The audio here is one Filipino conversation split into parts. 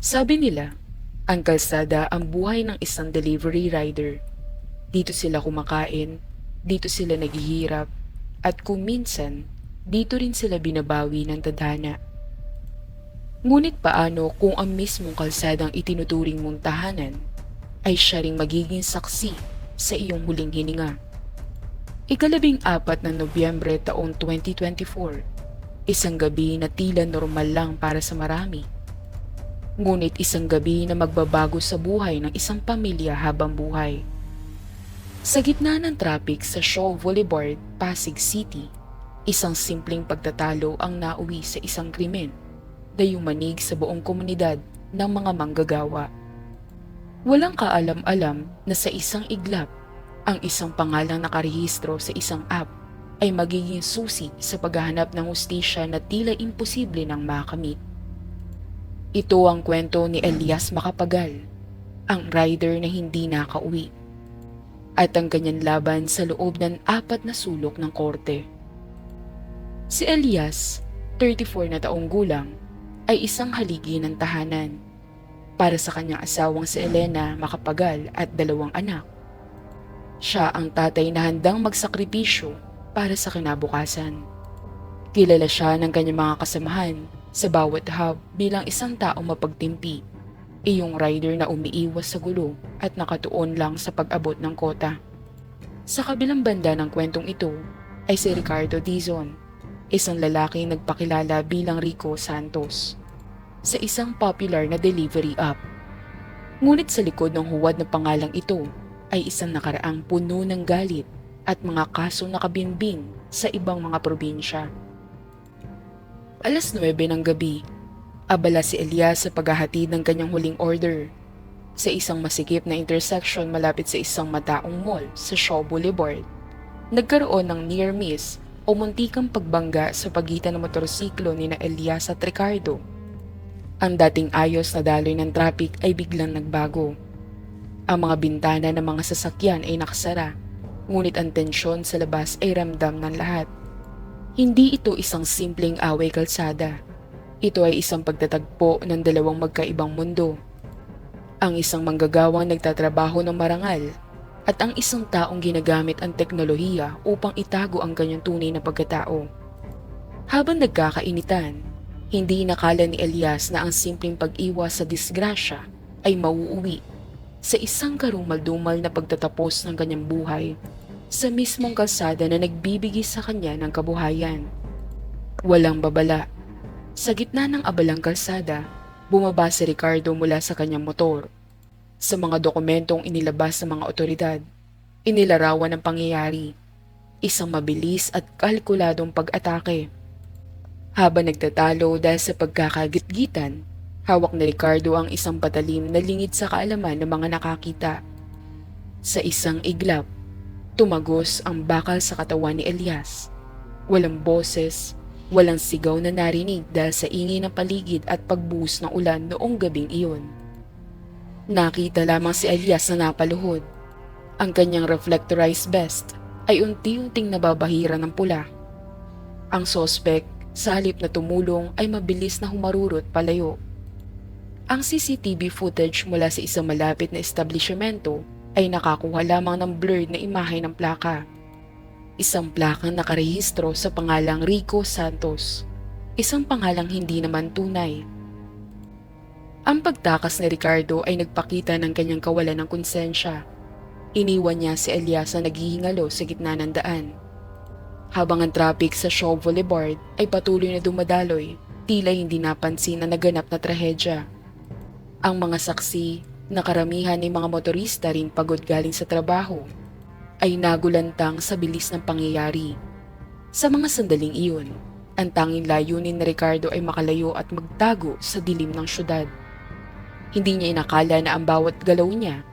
Sabi nila, ang kalsada ang buhay ng isang delivery rider. Dito sila kumakain, dito sila naghihirap, at kung minsan, dito rin sila binabawi ng tadhana. Ngunit paano kung ang mismong kalsadang itinuturing mong tahanan ay siya ring magiging saksi sa iyong huling hininga? Ikalabing-4 ng Nobyembre taong 2024, isang gabi na tila normal lang para sa marami. Ngunit isang gabi na magbabago sa buhay ng isang pamilya habang buhay. Sa gitna ng traffic sa Shaw Boulevard, Pasig City, isang simpleng pagtatalo ang nauwi sa isang krimen na yumanig sa buong komunidad ng mga manggagawa. Walang kaalam-alam na sa isang iglap, ang isang pangalang nakarehistro sa isang app ay magiging susi sa paghahanap ng hustisya na tila imposible nang makamit. Ito ang kwento ni Elias Macapagal, ang rider na hindi nakauwi, at ang kanyang laban sa loob ng 4 na sulok ng korte. Si Elias, 34 na taong gulang, ay isang haligi ng tahanan para sa kanyang asawang si Elena Macapagal at 2 anak. Siya ang tatay na handang magsakripisyo para sa kinabukasan. Kilala siya ng kanyang mga kasamahan sa bawat hub bilang isang taong mapagtimpi, iyong rider na umiiwas sa gulo at nakatuon lang sa pag-abot ng kota. Sa kabilang banda ng kwentong ito ay si Ricardo Dizon, isang lalaking nagpakilala bilang Rico Santos sa isang popular na delivery app. Ngunit sa likod ng huwad na pangalang ito ay isang nakaraang puno ng galit at mga kasong nakabinbing sa ibang mga probinsya. Alas 9 ng gabi, abala si Elias sa paghahatid ng kanyang huling order sa isang masikip na intersection malapit sa isang mataong mall sa Shaw Boulevard. Nagkaroon ng near miss o muntikang pagbangga sa pagitan ng motorsiklo ni na Elias at Ricardo. Ang dating ayos na daloy ng traffic ay biglang nagbago. Ang mga bintana ng mga sasakyan ay nakasara, ngunit ang tensyon sa labas ay ramdam ng lahat. Hindi ito isang simpleng away kalsada. Ito ay isang pagtatagpo ng dalawang magkaibang mundo. Ang isang manggagawang nagtatrabaho ng marangal at ang isang taong ginagamit ang teknolohiya upang itago ang kanyang tunay na pagkatao. Habang nagkakainitan, hindi nakala ni Elias na ang simpleng pag-iwas sa disgrasya ay mauuwi sa isang karumal-dumal na pagtatapos ng kanyang buhay sa mismong kalsada na nagbibigay sa kanya ng kabuhayan. Walang babala. Sa gitna ng abalang kalsada, bumaba si Ricardo mula sa kanyang motor. Sa mga dokumentong inilabas ng mga otoridad, inilarawan ang pangyayari, isang mabilis at kalkuladong pag-atake. Habang nagtatalo dahil sa pagkakagitgitan, hawak ni Ricardo ang isang patalim na lingid sa kaalaman ng mga nakakita. Sa isang iglap, tumagos ang bakal sa katawan ni Elias. Walang boses, walang sigaw na narinig dahil sa ingay ng paligid at pagbuhos ng ulan noong gabing iyon. Nakita lamang si Elias na napaluhod. Ang kanyang reflectorized vest ay unti-unting nababahira ng pula. Ang sospek, sa halip na tumulong, ay mabilis na humarurot palayo. Ang CCTV footage mula sa isang malapit na establishmento ay nakakuha lamang ng blurred na imahe ng plaka. Isang plakang nakarehistro sa pangalang Rico Santos, isang pangalang hindi naman tunay. Ang pagtakas ni Ricardo ay nagpakita ng kanyang kawalan ng konsensya. Iniwan niya si Elias na naghihingalo sa gitna ng daan. Habang ang traffic sa Shaw Boulevard ay patuloy na dumadaloy, tila hindi napansin na naganap na trahedya. Ang mga saksi, na karamihan ng mga motorista rin pagod galing sa trabaho, ay nagulantang sa bilis ng pangyayari. Sa mga sandaling iyon, ang tanging layunin ni Ricardo ay makalayo at magtago sa dilim ng syudad. Hindi niya inakala na ang bawat galaw niya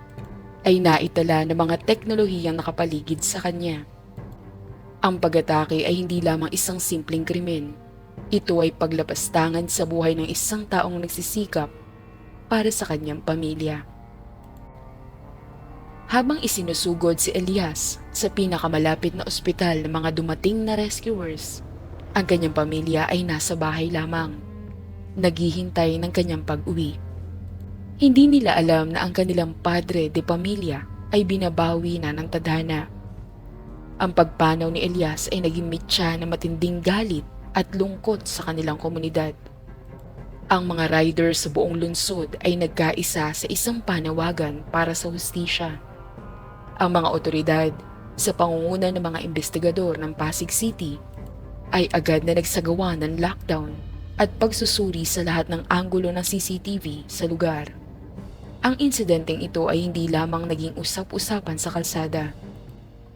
ay naitala ng mga teknolohiyang nakapaligid sa kanya. Ang pag-atake ay hindi lamang isang simpleng krimen. Ito ay paglapastangan sa buhay ng isang taong nagsisikap para sa kanyang pamilya. Habang isinusugod si Elias sa pinakamalapit na ospital ng mga dumating na rescuers, ang kanyang pamilya ay nasa bahay lamang, naghihintay ng kanyang pag-uwi. Hindi nila alam na ang kanilang padre de pamilya ay binabawi na ng tadhana. Ang pagpanaw ni Elias ay naging mitya na matinding galit at lungkot sa kanilang komunidad. Ang mga riders sa buong lungsod ay nagkaisa sa isang panawagan para sa hustisya. Ang mga otoridad, sa pangunguna ng mga investigador ng Pasig City, ay agad na nagsagawa ng lockdown at pagsusuri sa lahat ng anggulo ng CCTV sa lugar. Ang insidenteng ito ay hindi lamang naging usap-usapan sa kalsada,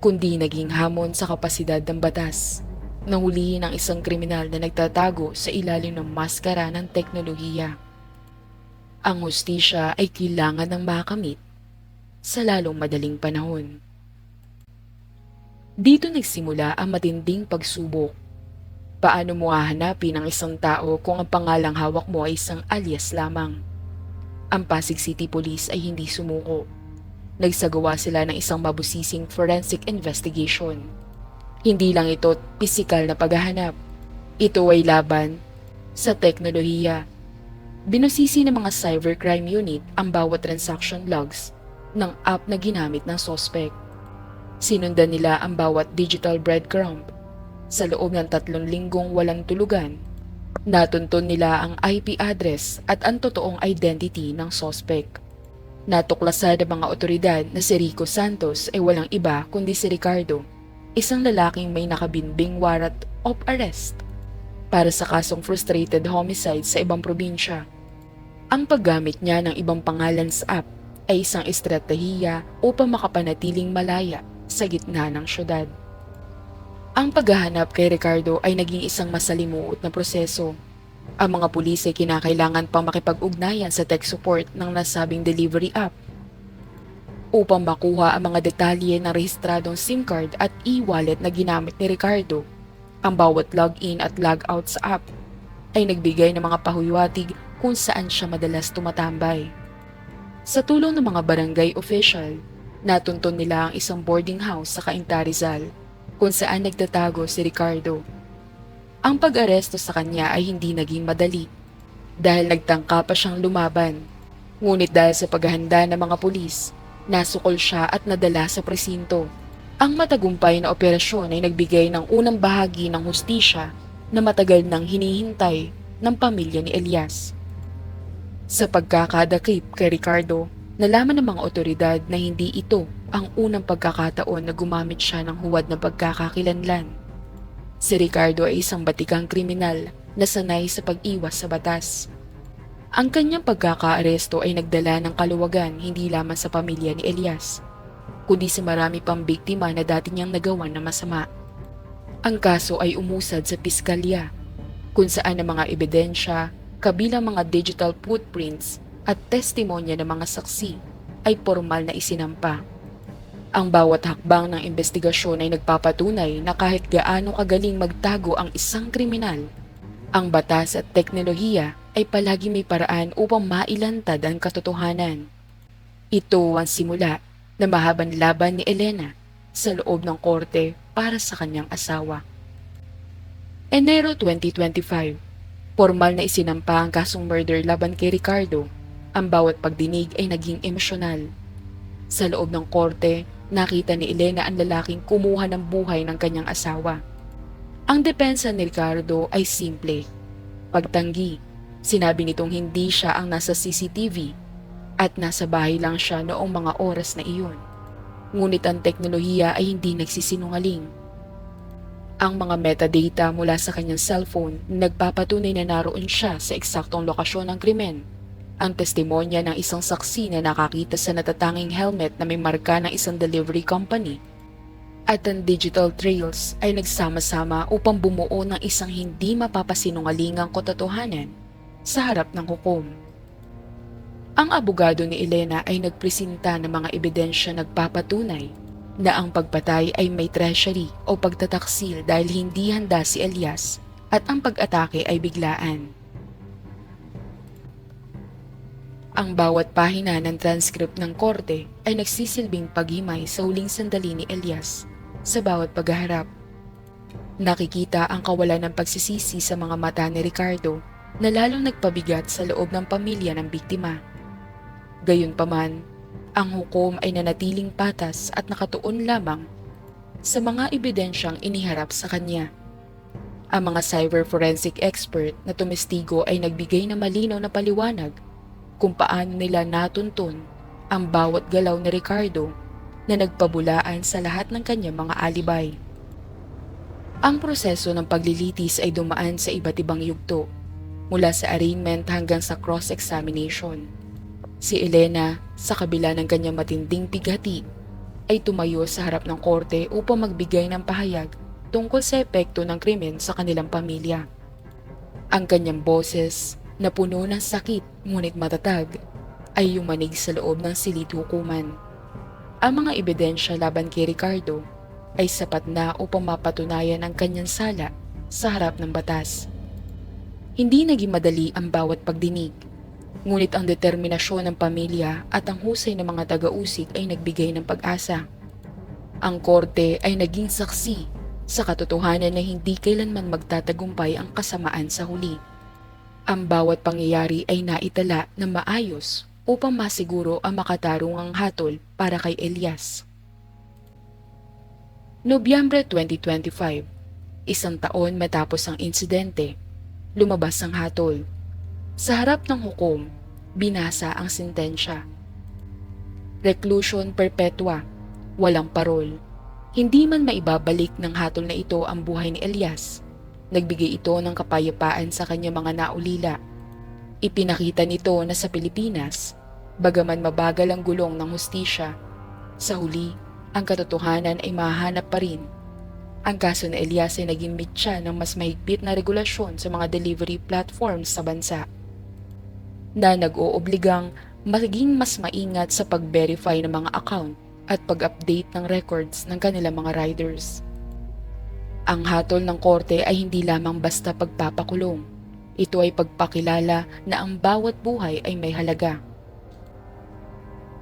kundi naging hamon sa kapasidad ng batas. Nahulihin ang isang kriminal na nagtatago sa ilalim ng maskara ng teknolohiya. Ang hustisya ay kailangan ng makamit sa lalong madaling panahon. Dito nagsimula ang matinding pagsubok. Paano mo hahanapin ang isang tao kung ang pangalang hawak mo ay isang alias lamang? Ang Pasig City Police ay hindi sumuko. Nagsagawa sila ng isang mabusising forensic investigation. Hindi lang ito pisikal na paghahanap. Ito ay laban sa teknolohiya. Binusisi ng mga cybercrime unit ang bawat transaction logs ng app na ginamit ng suspect. Sinundan nila ang bawat digital breadcrumb. Sa loob ng 3 linggong walang tulugan, natuntun nila ang IP address at ang totoong identity ng suspect. Natuklasan ng mga otoridad na si Rico Santos ay walang iba kundi si Ricardo, isang lalaking may nakabinbing warrant of arrest para sa kasong frustrated homicide sa ibang probinsya. Ang paggamit niya ng ibang pangalan sa app ay isang estratehiya upang makapanatiling malaya sa gitna ng syudad. Ang paghahanap kay Ricardo ay naging isang masalimuot na proseso. Ang mga pulis ay kinakailangan pang makipag-ugnayan sa tech support ng nasabing delivery app upang makuha ang mga detalye ng rehistradong SIM card at e-wallet na ginamit ni Ricardo. Ang bawat login at logout sa app ay nagbigay ng mga pahuyatig kung saan siya madalas tumatambay. Sa tulong ng mga barangay official, natuntun nila ang isang boarding house sa Cainta, Rizal, kung saan nagtatago si Ricardo. Ang pag-aresto sa kanya ay hindi naging madali dahil nagtangka pa siyang lumaban. Ngunit dahil sa paghahanda ng mga pulis, nasukol siya at nadala sa presinto. Ang matagumpay na operasyon ay nagbigay ng unang bahagi ng hustisya na matagal nang hinihintay ng pamilya ni Elias. Sa pagkakadakip kay Ricardo, nalaman ng mga otoridad na hindi ito ang unang pagkakataon na gumamit siya ng huwad na pagkakakilanlan. Si Ricardo ay isang batikang kriminal na sanay sa pag-iwas sa batas. Ang kanyang pagkakaaresto ay nagdala ng kaluwagan hindi lamang sa pamilya ni Elias, kundi sa marami pang biktima na dati niyang nagawan na masama. Ang kaso ay umusad sa piskalya, kung saan ang mga ebidensya, kabilang mga digital footprints at testimonya ng mga saksi ay formal na isinampa. Ang bawat hakbang ng investigasyon ay nagpapatunay na kahit gaano kagaling magtago ang isang kriminal, ang batas at teknolohiya ay palagi may paraan upang mailantad ang katotohanan. Ito ang simula ng mahabang laban ni Elena sa loob ng korte para sa kanyang asawa. Enero 2025, formal na isinampa ang kasong murder laban kay Ricardo. Ang bawat pagdinig ay naging emosyonal. Sa loob ng korte, nakita ni Elena ang lalaking kumuha ng buhay ng kanyang asawa. Ang depensa ni Ricardo ay simple. Pagtanggi, sinabi nitong hindi siya ang nasa CCTV at nasa bahay lang siya noong mga oras na iyon. Ngunit ang teknolohiya ay hindi nagsisinungaling. Ang mga metadata mula sa kanyang cellphone nagpapatunay na naroon siya sa eksaktong lokasyon ng krimen. Ang testimonya ng isang saksi na nakakita sa natatanging helmet na may marka ng isang delivery company at ang digital trails ay nagsama-sama upang bumuo ng isang hindi mapapasinungalingang katotohanan sa harap ng hukom. Ang abogado ni Elena ay nagpresenta ng mga ebidensya nagpapatunay na ang pagpatay ay may treachery o pagtataksil dahil hindi handa si Elias at ang pag-atake ay biglaan. Ang bawat pahina ng transcript ng korte ay nagsisilbing paghimay sa huling sandali ni Elias sa bawat paghaharap. Nakikita ang kawalan ng pagsisisi sa mga mata ni Ricardo na lalong nagpabigat sa loob ng pamilya ng biktima. Gayunpaman, ang hukom ay nanatiling patas at nakatuon lamang sa mga ebidensyang iniharap sa kanya. Ang mga cyber forensic expert na tumestigo ay nagbigay ng malinaw na paliwanag kung paano nila natuntun ang bawat galaw ni Ricardo na nagpabulaan sa lahat ng kanyang mga alibay. Ang proseso ng paglilitis ay dumaan sa iba't ibang yugto, mula sa arraignment hanggang sa cross-examination. Si Elena, sa kabila ng kanyang matinding pighati, ay tumayo sa harap ng korte upang magbigay ng pahayag tungkol sa epekto ng krimen sa kanilang pamilya. Ang kanyang boses, na puno ng sakit ngunit matatag, ay yumanig sa loob ng silid hukuman. Ang mga ebidensya laban kay Ricardo ay sapat na upang mapatunayan ang kanyang sala sa harap ng batas. Hindi naging madali ang bawat pagdinig, ngunit ang determinasyon ng pamilya at ang husay ng mga taga-usig ay nagbigay ng pag-asa. Ang korte ay naging saksi sa katotohanan na hindi kailanman magtatagumpay ang kasamaan sa huli. Ang bawat pangyayari ay naitala na maayos upang masiguro ang makatarungang hatol para kay Elias. Nobyembre 2025, isang taon matapos ang insidente, lumabas ang hatol. Sa harap ng hukom, binasa ang sentensya. Reclusion perpetua, walang parol. Hindi man maibabalik ng hatol na ito ang buhay ni Elias. Nagbigay ito ng kapayapaan sa kanyang mga naulila. Ipinakita nito na sa Pilipinas, bagaman mabagal ang gulong ng hustisya, sa huli, ang katotohanan ay mahahanap pa rin. Ang kaso ni Elias ay naging mitya ng mas mahigpit na regulasyon sa mga delivery platforms sa bansa, na nag-oobligang maging mas maingat sa pag-verify ng mga account at pag-update ng records ng kanilang mga riders. Ang hatol ng korte ay hindi lamang basta pagpapakulong. Ito ay pagpakilala na ang bawat buhay ay may halaga.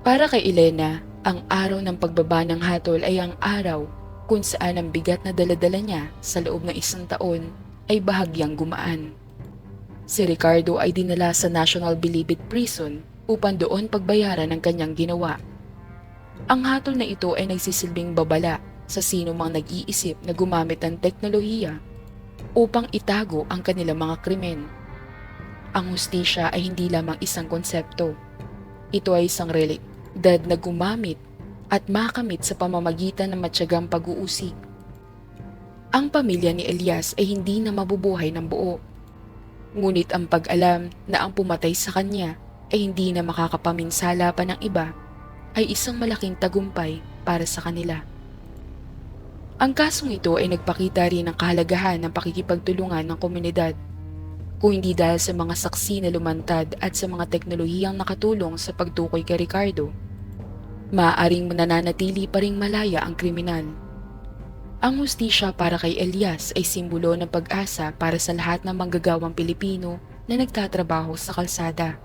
Para kay Elena, ang araw ng pagbaba ng hatol ay ang araw kung saan ang bigat na daladala niya sa loob ng isang taon ay bahagyang gumaan. Si Ricardo ay dinala sa National Bilibid Prison upang doon pagbayaran ang kanyang ginawa. Ang hatol na ito ay nagsisilbing babala sa sino mang nag-iisip na gumamit ng teknolohiya upang itago ang kanilang mga krimen. Ang hustisya ay hindi lamang isang konsepto. Ito ay isang realidad na gumamit at makamit sa pamamagitan ng matyagang pag-uusig. Ang pamilya ni Elias ay hindi na mabubuhay ng buo. Ngunit ang pag-alam na ang pumatay sa kanya ay hindi na makakapaminsala pa ng iba ay isang malaking tagumpay para sa kanila. Ang kasong ito ay nagpakita rin ng kahalagahan ng pakikipagtulungan ng komunidad. Kung hindi dahil sa mga saksi na lumantad at sa mga teknolohiyang nakatulong sa pagtukoy kay Ricardo, maaaring mananatili pa ring malaya ang kriminal. Ang hustisya para kay Elias ay simbolo ng pag-asa para sa lahat ng manggagawang Pilipino na nagtatrabaho sa kalsada.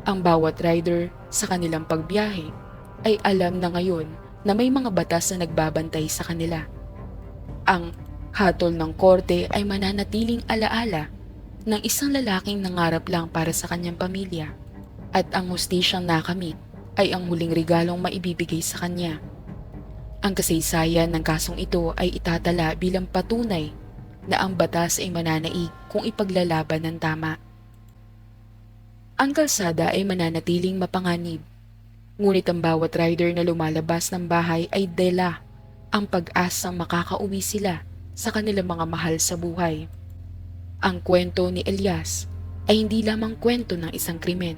Ang bawat rider sa kanilang pagbiyahe ay alam na ngayon na may mga batas na nagbabantay sa kanila. Ang hatol ng korte ay mananatiling alaala ng isang lalaking nangarap lang para sa kanyang pamilya, at ang hustisyang nakamit ay ang huling regalong maibibigay sa kanya. Ang kasaysayan ng kasong ito ay itatala bilang patunay na ang batas ay mananaig kung ipaglalaban ng tama. Ang kalsada ay mananatiling mapanganib, ngunit ang bawat rider na lumalabas ng bahay ay dela ang pag-asang makakauwi sila sa kanilang mga mahal sa buhay. Ang kwento ni Elias ay hindi lamang kwento ng isang krimen.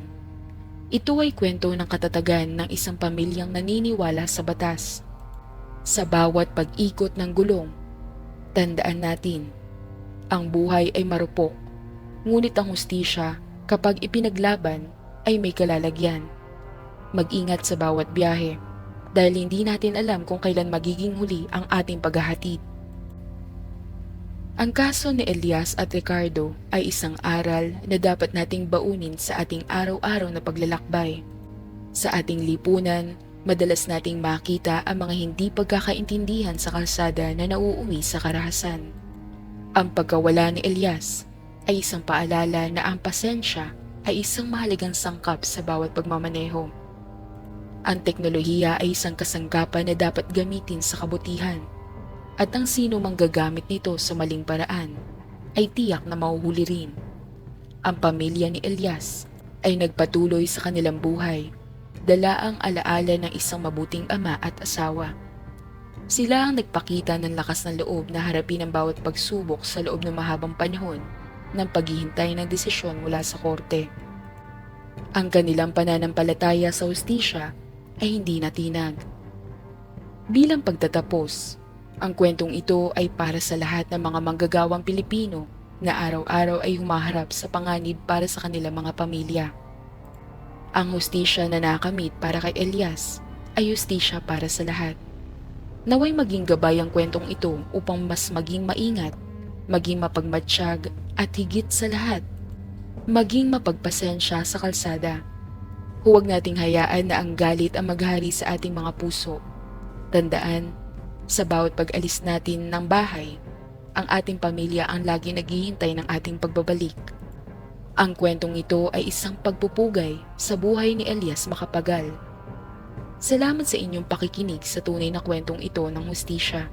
Ito ay kwento ng katatagan ng isang pamilyang naniniwala sa batas. Sa bawat pag-ikot ng gulong, tandaan natin, ang buhay ay marupok, ngunit ang hustisya kapag ipinaglaban ay may kalalagyan. Mag-ingat sa bawat biyahe dahil hindi natin alam kung kailan magiging huli ang ating paghahatid. Ang kaso ni Elias at Ricardo ay isang aral na dapat nating baunin sa ating araw-araw na paglalakbay. Sa ating lipunan, madalas nating makita ang mga hindi pagkakaintindihan sa kalsada na nauuwi sa karahasan. Ang pagkawala ni Elias ay isang paalala na ang pasensya ay isang mahalagang sangkap sa bawat pagmamaneho. Ang teknolohiya ay isang kasangkapan na dapat gamitin sa kabutihan, at ang sino mang gagamit nito sa maling paraan ay tiyak na mahuhuli rin. Ang pamilya ni Elias ay nagpatuloy sa kanilang buhay, dala ang alaala ng isang mabuting ama at asawa. Sila ang nagpakita ng lakas ng loob na harapin ang bawat pagsubok sa loob ng mahabang panahon ng paghihintay ng desisyon mula sa korte. Ang kanilang pananampalataya sa hustisya ay hindi natinag. Bilang pagtatapos, ang kwentong ito ay para sa lahat ng mga manggagawang Pilipino na araw-araw ay humaharap sa panganib para sa kanilang mga pamilya. Ang hustisya na nakamit para kay Elias ay hustisya para sa lahat. Naway maging gabay ang kwentong ito upang mas maging maingat, maging mapagmatsyag at higit sa lahat, maging mapagpasensya sa kalsada. Huwag nating hayaan na ang galit ang maghari sa ating mga puso. Tandaan, sa bawat pag-alis natin ng bahay, ang ating pamilya ang lagi naghihintay ng ating pagbabalik. Ang kwentong ito ay isang pagpupugay sa buhay ni Elias Macapagal. Salamat sa inyong pakikinig sa tunay na kwentong ito ng hustisya.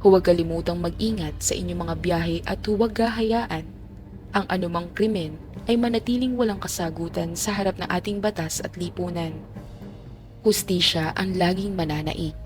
Huwag kalimutang mag-ingat sa inyong mga biyahe at huwag gahayaan ang anumang krimen ay manatiling walang kasagutan sa harap ng ating batas at lipunan. Hustisya ang laging mananaig.